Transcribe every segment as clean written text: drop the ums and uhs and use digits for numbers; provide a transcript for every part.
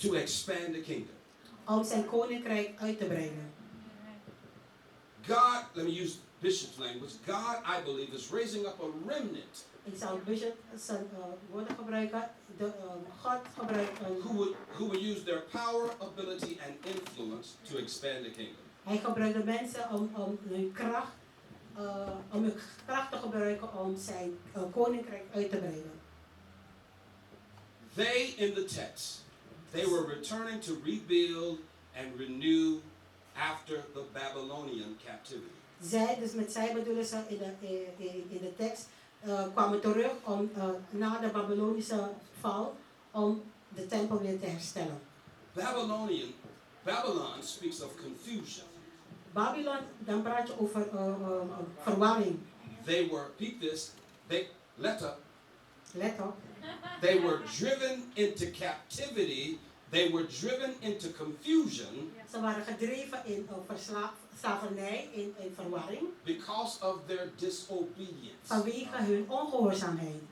to expand the kingdom. Om zijn koninkrijk uit te breiden. God, let me use Bishop's language. God, I believe, is raising up a remnant. Ik zal Bishop zijn woorden gebruiken. God gebruikt Who will use their power, ability, and influence to expand the kingdom. Hij gebruikt de mensen om hun kracht te gebruiken om zijn koninkrijk uit te breiden. They, in the text, they were returning to rebuild and renew after the Babylonian captivity. Met zij bedoelen ze in de tekst, kwamen terug om na de Babylonische val om de tempel weer te herstellen. Babylon speaks of confusion. Babylon, dan praat je over verwarring. They were, peep this, let up. They were driven into captivity. They were driven into confusion. Ze waren gedreven in slavernij, in verwarring. Because of their disobedience. Vanwege hun ongehoorzaamheid.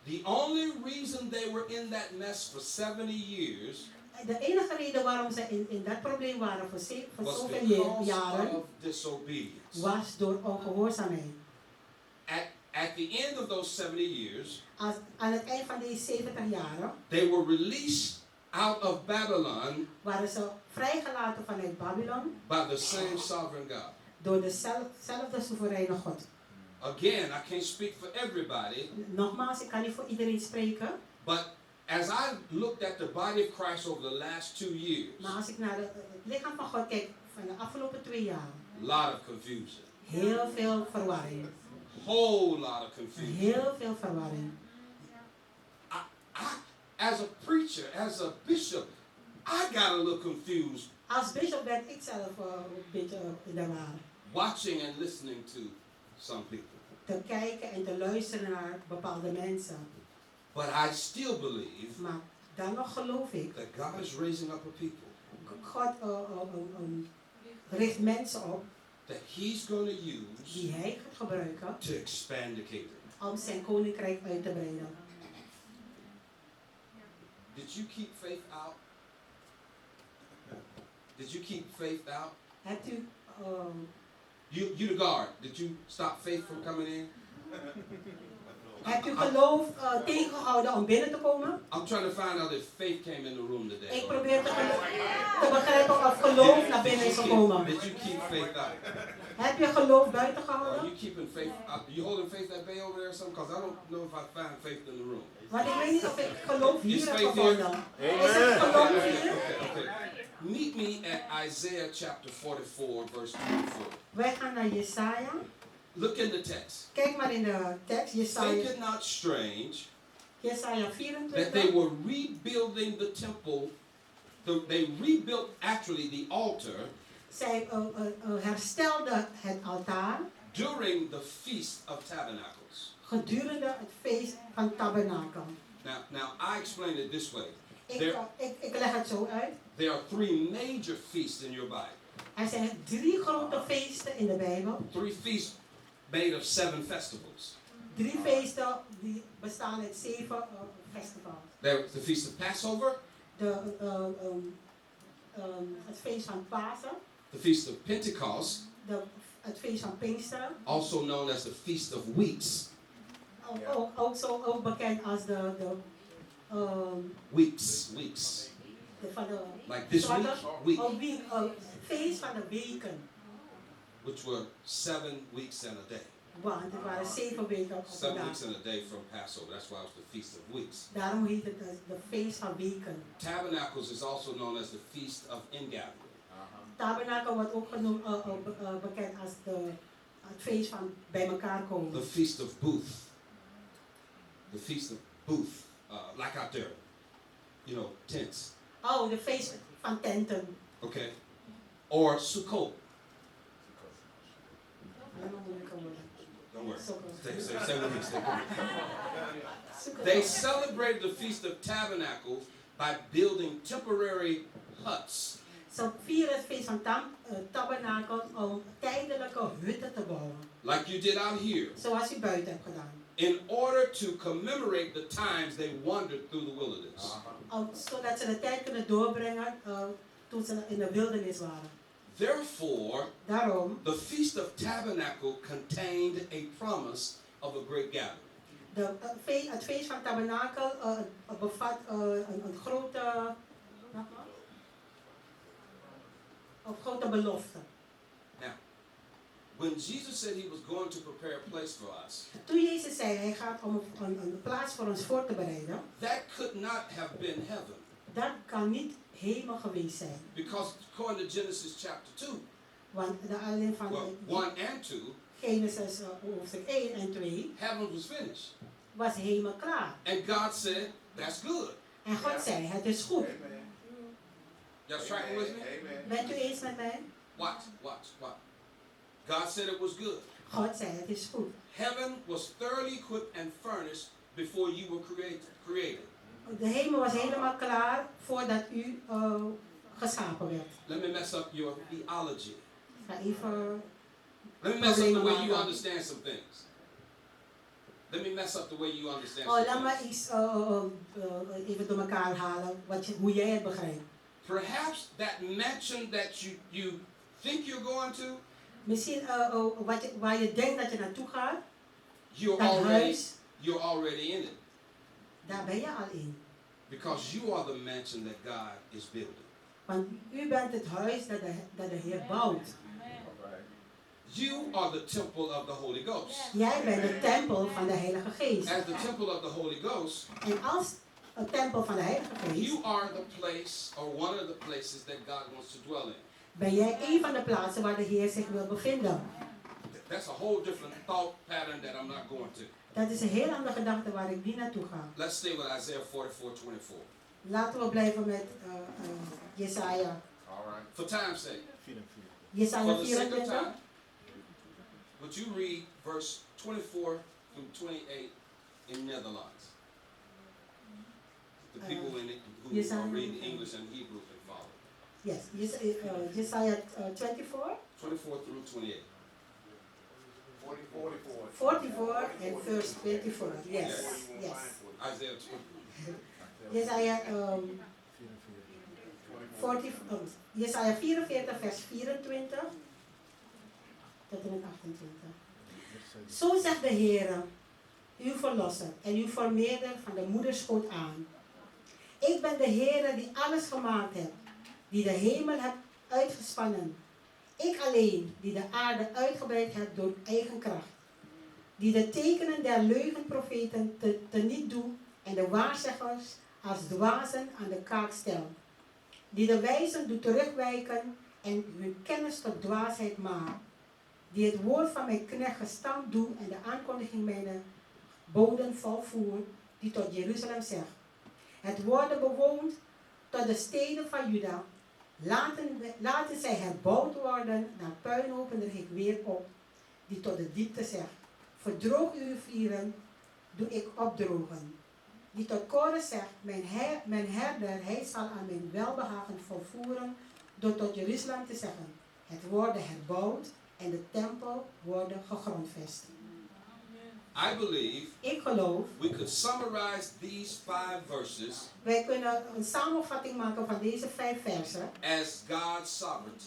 The only reason they were in that mess for 70 years. De enige reden waarom ze in dat probleem waren voor zoveel jaren was door ongehoorzaamheid. At the end of those 70 years, aan het eind van die 70 jaren, they were released out of Babylon. Waren ze vrijgelaten vanuit Babylon. By the same sovereign God. Door dezelfde soevereine God. Again, I can't speak for everybody. Nogmaals, ik kan niet voor iedereen spreken. But as I looked at the body of Christ over the last 2 years, maar als ik naar het lichaam van God kijk van de afgelopen 2 jaar, lot of confusion. Heel veel verwarring. Whole lot of confusion. Heel veel verwarring. As a preacher, as a bishop, I got a little confused. Als bishop ben ik zelf een beetje in de war. Watching and listening to some people. Te kijken en te luisteren naar bepaalde mensen. But I still believe. Maar dan nog geloof ik. That God is raising up a people. God richt mensen op. That He's going to use. Die Hij gaat gebruiken. To expand the kingdom. Om zijn koninkrijk uit te breiden. Did you keep faith out? Did you keep faith out? Hebt u you the guard. Did you stop faith from coming in? Hebt u geloof tegengehouden om binnen te komen? I'm trying to find out if faith came in the room today. Ik probeer te begrijpen of geloof naar binnen is gekomen. Did you keep faith out? Heb je geloof buiten gehouden? Are you keeping faith out? You holding faith at bay over there or something? Because I don't know if I find faith in the room. Want ik weet niet of ik geloof hier heb gevonden. Is het geloof hier? Okay. Meet me at Isaiah chapter 44 verse 24. Wij gaan naar Jesaja. Look in the text. Kijk maar in de tekst. Jesaja. Think it not strange. Jesaja 24. That they were rebuilding the temple. They rebuilt actually the altar. Zij herstelden het altaar. During the Feast of Tabernacles. Gedurende het feest van Tabernakel. Now I explain it this way. Ik leg het zo uit. There are 3 major feasts in your Bible. Er zijn 3 grote feesten in de Bijbel. 3 feasts made of 7 festivals. 3 feesten die bestaan uit 7 festivals. There's the Feast of Passover. Het feest van Pasen. The Feast of Pentecost. Het feest van Pinksteren. Also known as the Feast of Weeks. Ook bekend als de weeks. Like this week. Feest van de weken. Which were 7 weeks and a day. Want het waren 7 weken op 7 weeks and a day from Passover. That's why it was the Feast of Weeks. Daarom heet het de feest van weken. Tabernacles is also known as the Feast of Ingathering. Tabernakel wordt ook genoemd bekend als het feest van bij elkaar komen. The Feast of Booth. The Feast of Booth. Like out there. You know, tents. Oh, de feest van tenten. Okay. Or Sukkot. Don't worry. Stay with me. They celebrated the Feast of Tabernacles by building temporary huts. Ze vieren het feest van tabernakel om tijdelijke hutten te bouwen. Like you did out here. Zoals u buiten hebt gedaan. in order to commemorate the times they wandered through the wilderness. Zodat ze de tijd kunnen doorbrengen toen ze in de wildernis waren. Therefore, Daarom, the Feast of Tabernacle contained a promise of a great gathering. Het feest van Tabernakel bevat een grote belofte. Now, when Jesus said he was going to prepare a place for us, Toen Jezus zei hij gaat om een plaats voor ons voor te bereiden, that could not have been heaven. dat kan niet hemel geweest zijn. Because according to Genesis chapter 2, Want alleen van 1 and 2, Genesis hoofdstuk 1 en 2 heaven was finished. was hemel klaar. And God said, that's good. En God zei, het is goed. Y'all tracking with me? Bent u eens met mij? Watch. God said it was good. God zei, het is goed. Heaven was thoroughly equipped and furnished before you were created. De hemel was helemaal klaar voordat u geschapen werd. Let me mess up your theology. Ik ga even... Let me mess up the way you understand some things. Let me mess up the way you understand some laat maar things. iets even door elkaar halen hoe jij het begrijpt. Perhaps that mansion that you think you're going to, Misschien waar je denkt dat je naartoe gaat, you're dat huis, already in it. daar ben je al in. Because you are the mansion that God is building. Want u bent het huis dat de Heer bouwt. You are the temple of the Holy Ghost. Jij bent de tempel van de Heilige Geest. As the temple of the Holy Ghost, En als een tempel van de Heilige Geest, you are the place or one of the places that God wants to dwell in. ben jij een van de plaatsen waar de Heer zich wil bevinden. That's a whole different thought pattern that I'm not going to. Dat is een heel andere gedachte waar ik niet naartoe ga. Let's stay with Isaiah 44:24. Laten we blijven met Jesaja. For time's sake. Jesaja For the sake of 24. time, would you read verse 24 through 28 in Netherlands? The people in it who are reading English and Hebrew can follow. Yes, Jesaja 24. 24 through 28. 44 and verse 24. Yes, yes. Isaiah 20. Jesaja Jesaja 44 vers 24 tot en met 28. Zo zegt de Heer, uw verlosser en uw vermeerder van de moederschoot aan. Ik ben de Heer die alles gemaakt heb, die de hemel heb uitgespannen. Ik alleen, die de aarde uitgebreid heb door eigen kracht. Die de tekenen der leugenprofeten teniet doet en de waarzeggers als dwazen aan de kaak stel. Die de wijzen doet terugwijken en hun kennis tot dwaasheid maakt. Die het woord van mijn knecht gestand doet en de aankondiging mijn boden volvoert, die tot Jeruzalem zegt. Het worden bewoond tot de steden van Juda. Laten zij herbouwd worden, naar puinhopen richt ik weer op, die tot de diepte zegt. Verdroog uw rivieren, doe ik opdrogen. Die tot Kores zegt, mijn herder, hij zal aan mijn welbehagen volvoeren, door tot Jeruzalem te zeggen. Het worden herbouwd en de tempel worden gegrondvest. I believe Ik geloof, we could summarize these 5 verses wij kunnen een samenvatting maken van deze 5 versen as God's sovereignty.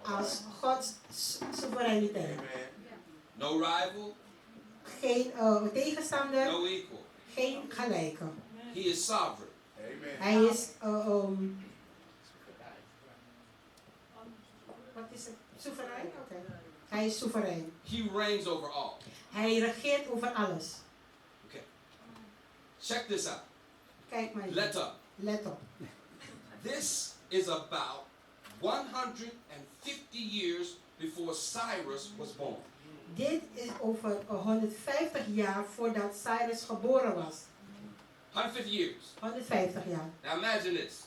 als Gods soevereiniteit. No rival, Geen tegenstander, no equal. geen gelijke. He is sovereign. Hij is, wat is het? Soeverein? Oké. Hij is soeverein. He reigns over all. Hij regeert over alles. Okay. Check this out. Kijk maar. Let up. Let op. This is about 150 years before Cyrus was born. Dit is over 150 jaar voordat Cyrus geboren was. 150 years. 150 jaar. Now imagine this.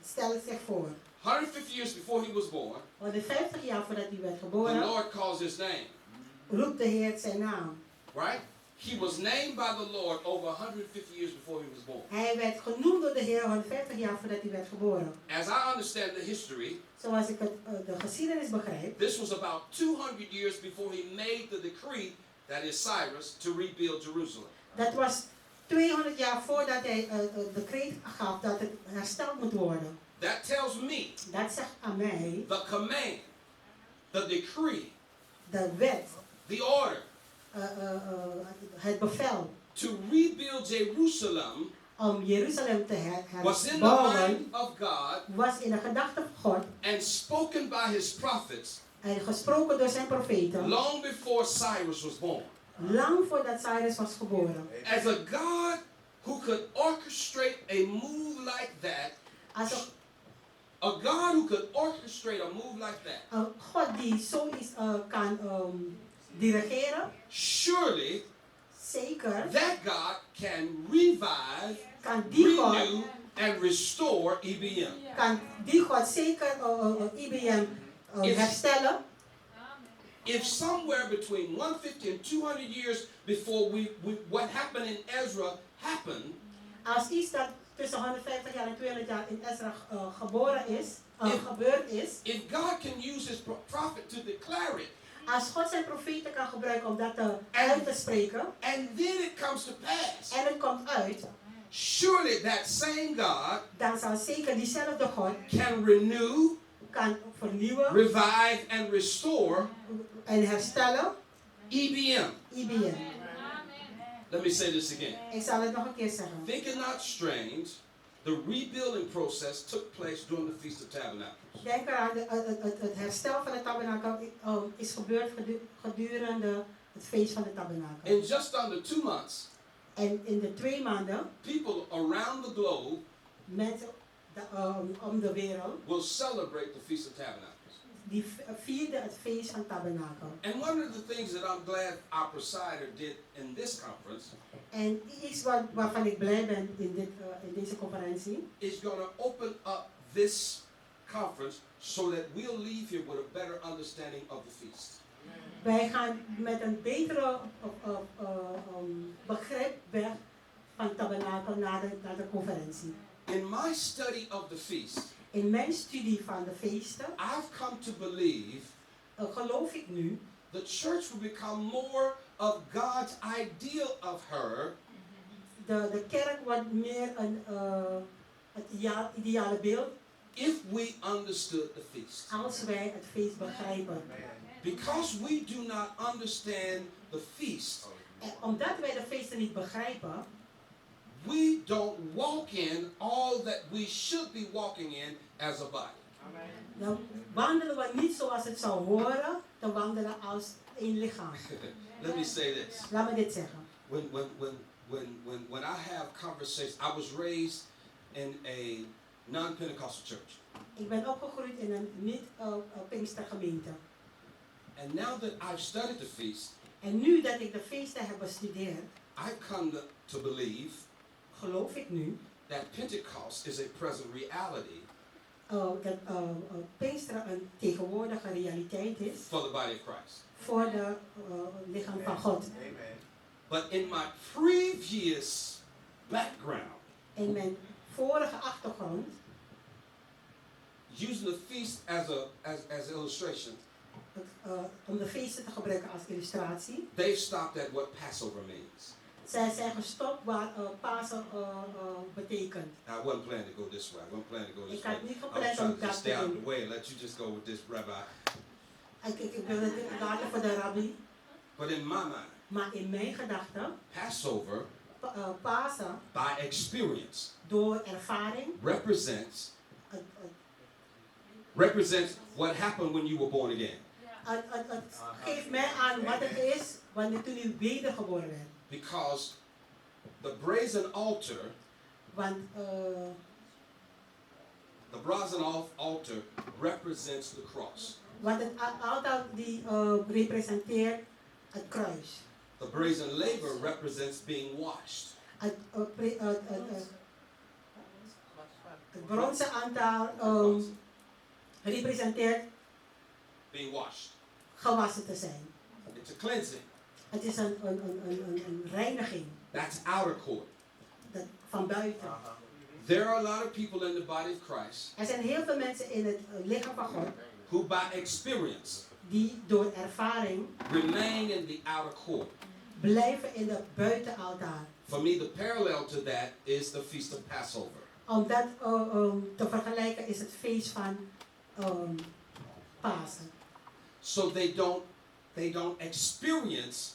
Stel het zich voor. 150 years before he was born, 150 jaar voordat hij werd the geboren, Lord calls his name. roept de Heer zijn naam. Right? He was named by the Lord over 150 years before he was born. Hij werd genoemd door de Heer 150 jaar voordat hij werd geboren. As I understand the history, Zoals ik de geschiedenis begrijp, this was about 200 years before he made the decree that is Cyrus, to rebuild Jerusalem. Dat was 200 jaar voordat hij decreet gaf dat het hersteld moet worden. That tells me, Dat zegt aan mij, the command, the decree, de wet, the order het bevel to rebuild Jerusalem om Jeruzalem te was in the herbouwen mind of God was in de gedachte van God and spoken by his prophets en gesproken door zijn profeten long before Cyrus was born. lang voordat Cyrus was geboren. As a God who could orchestrate a move like that, Als a God who could orchestrate a move like that, een God die zoiets kan dirigeren, surely zeker that God can revive, kan die God, renew, and restore EBM. kan die God zeker IBM herstellen. If somewhere between 150 and 200 years before what happened in Ezra happened, Als iets dat tussen 150 jaar en 200 jaar in Ezra gebeurd is, if God can use his prophet to declare it, als God zijn profeten kan gebruiken om dat uit te spreken, and then it comes to pass, en het komt uit, surely that same God dan zal zeker diezelfde God can renew, kan vernieuwen revive, and restore en herstellen EBM. IBM. Let me say this again. Ik zal het nog een keer zeggen. Think it not strange, the rebuilding process took place during the Feast of Tabernacles. Denk eraan, het herstel van de tabernakel is gebeurd gedurende het feest van de tabernakel. In just under 2 months, En in de 2 maanden, people around the globe mensen om de wereld, will celebrate the Feast of Tabernacles. die vierden het feest van tabernakel. And one of the things that I'm glad our presider did in this conference En iets waarvan ik blij ben in deze conferentie, is going to open up this conference so that we'll leave here with a better understanding of the feast. wij gaan met een betere begrip weg van tabernakel naar de conferentie. In my study of the feast, In mijn studie van de feesten, I've come to believe geloof ik nu, the church will become more of God's ideal of her de kerk wordt meer het ideale beeld if we understood the feast. als wij het feest begrijpen. Because we do not understand the feast, En omdat wij de feesten niet begrijpen, we don't walk in all that we should be walking in as a body. dan wandelen we niet zoals het zou horen te wandelen als één lichaam. Let me say this. Laat me dit zeggen. When I have conversations, I was raised in a non-Pentecostal church. Ik ben opgegroeid in een niet-Pinkstergemeente. And now that I've studied the feast, En nu dat ik de feesten heb bestudeerd, I come to believe geloof ik nu that Pentecost is a present reality dat Pinksteren een tegenwoordige realiteit is for the body of Christ. voor de lichaam van God. But in my previous background, In mijn vorige achtergrond, using the feast as illustration, om de feesten te gebruiken als illustratie, they've stopped at what Passover means. zij zijn gestopt waar Pasen betekent. I wasn't planning to go this way. I wasn't planning to go this Ik way. had niet I was gepland trying om to just dat stay te out of doen. the way and let you just go with this, Rabbi. Ik wil het laten voor de rabbi, But in my mind, maar in mijn gedachten, Passover, Pasen by experience, door ervaring, represents what happened when you were born again. het geeft mij aan wat het is wanneer toen u wedergeboren werd. Because the brazen altar, Want the brazen altar represents the cross. het altaar die representeert het kruis. The brazen laver represents being washed. Het bronzen altaar representeert Being washed. gewassen te zijn. It's a cleansing. Het is een reiniging That's outer court. van buiten. There are a lot of people in the body of Christ Er zijn heel veel mensen in het lichaam van God who by experience die door ervaring remain in the outer court. blijven in de buitenaltaar. For me, the parallel to that is the Feast of Passover. Om dat te vergelijken is het feest van Pasen. So they don't experience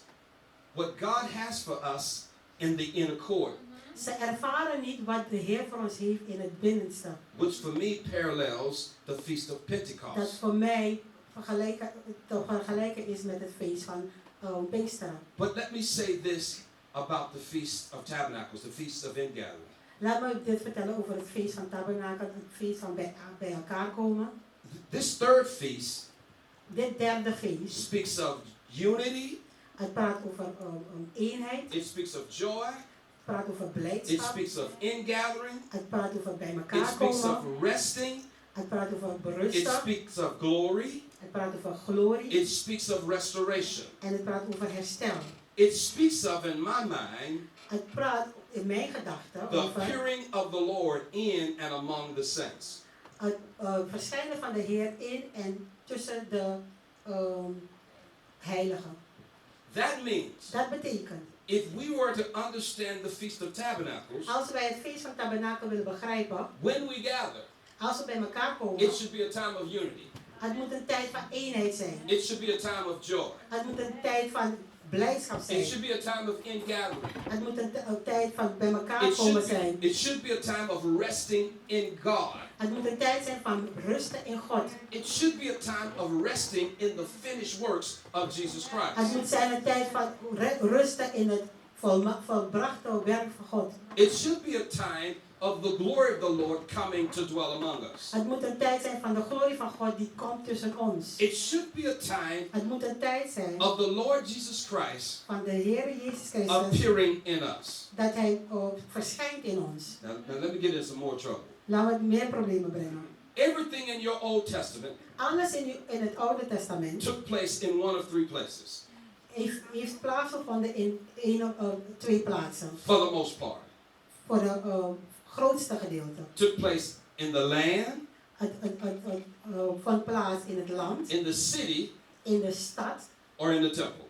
what God has for us in the inner court. Ze ervaren niet wat de Heer voor ons heeft in het binnenste. Which for me parallels the Feast of Pentecost. Dat voor mij te vergelijken is met het feest van Pinksteren. But let me say this about the Feast of Tabernacles, the Feast of Ingathering. Laat me dit vertellen over het feest van Tabernakel, het feest van bij elkaar komen. This third feast Dit derde feest. speaks of unity. Het praat over eenheid. It speaks of joy. Het praat over It blijdschap. speaks of ingathering. Het praat over bij It elkaar speaks of komen. resting. Het praat over It berusten. speaks of glory. Het praat over glorie. It speaks of restoration. En het praat over herstel. It speaks of, in my mind, Het praat in mijn gedachten the over appearing of the Lord in and among the saints. het verschijnen van de Heer in en tussen de heiligen. That means, Dat betekent, if we were to understand the Feast of Tabernacles, als wij het feest van Tabernakel willen begrijpen, when we gather, als we bij elkaar komen, it should be a time of unity. het moet een tijd van eenheid zijn. It should be a time of joy. Het moet een tijd van blijdschap It zijn. should be a time of ingathering. Het moet een tijd van bij elkaar komen zijn. It should be a time of resting in God. Het moet een tijd zijn van rusten in God. It should be a time of resting in the finished works of Jesus Het Christ. moet zijn een tijd van rusten in het volbrachte werk van God. It should be a time of the glory of the Lord coming to dwell among us. Het moet een tijd zijn van de glorie van God die komt tussen ons. It should be a time Het moet een tijd zijn of the Lord Jesus Christ van de Heer Jezus Christus appearing in us. dat Hij verschijnt in ons. Now let me get in some more trouble. Laten we meer problemen brengen. Everything in your Old Testament Alles in het Oude Testament took place in one of three places, heeft plaatsgevonden in twee plaatsen. for the most part. Voor de grootste gedeelte. Took place in the land, Het vond plaats in het land, in the city, in de stad or in the temple.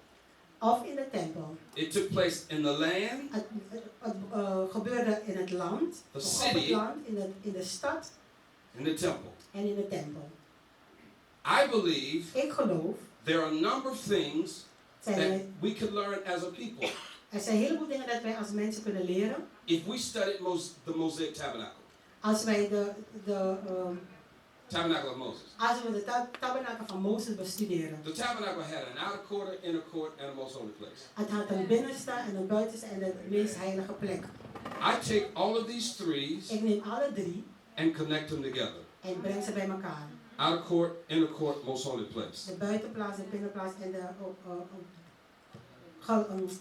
of in de tempel. It took place in the land, Het gebeurde in het land, the of op het city, land, in de stad in the temple. en in de tempel. I believe Ik geloof, there are a number of things that zijn we could learn as a people er zijn een heleboel dingen dat wij als mensen kunnen leren. if we studied the Mosaic Tabernacle, Als wij Tabernacle of Moses. als we de tabernakel van Mozes bestuderen. The tabernacle had an outer court, an inner court, and a most holy place. Het had een binnenste en een buitenste en de meest heilige plek. I take all of these threes Ik neem alle drie and connect them together. en breng ze bij elkaar. Outer court, inner court, most holy place. De buitenplaats, de binnenplaats en de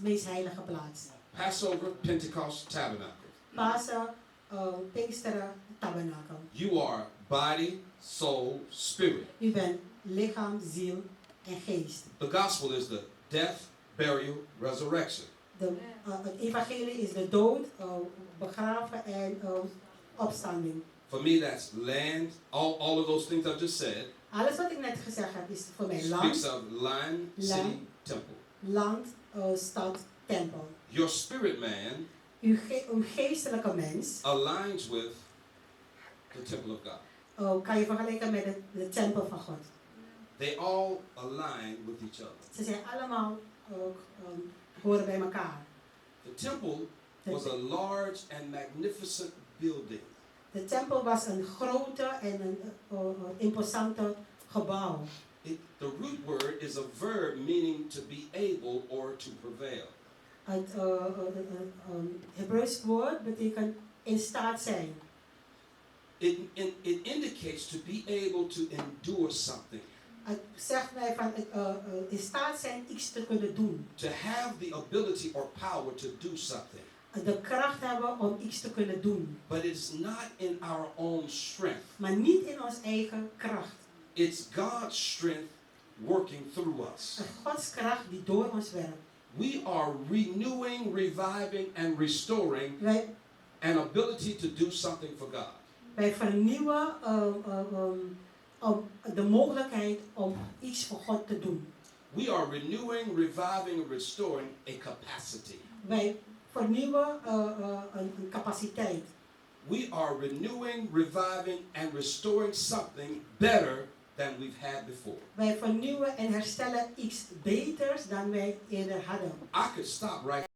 meest heilige plaats. Passover, Pentecost, Tabernacle. Pasen, Pinksteren, tabernakel. You are body, soul, spirit. U bent lichaam, ziel en geest. The gospel is the death, burial, resurrection. Het evangelie is de dood, begraven en opstanding. For me, that's land, all of those things I've just said. Alles wat ik net gezegd heb is voor mij Speaks land, of land, city, temple. land, stad, tempel. Your spirit man Uw geestelijke mens aligns with the temple of God. kan je vergelijken met de tempel van God. They all align with each other. Ze zijn allemaal horen bij elkaar. The temple was a large and magnificent building. De tempel was een grote en een imposante gebouw. The root word is a verb meaning to be able or to prevail. Het Hebreeuws woord betekent in staat zijn. It indicates to be able to endure something. Het zegt mij van in staat zijn iets te kunnen doen. To have the ability or power to do something. De kracht hebben om iets te kunnen doen. But it's not in our own strength. Maar niet in ons eigen kracht. It's God's strength working through us. Gods kracht die door ons werkt. We are renewing, reviving, and restoring an ability to do something for God. Wij vernieuwen om de mogelijkheid om iets voor God te doen. We are renewing, reviving, and restoring a capacity. Wij vernieuwen een capaciteit. We are renewing, reviving, and restoring something better than we've had before. Wij vernieuwen en herstellen iets beters dan wij eerder hadden. I could stop right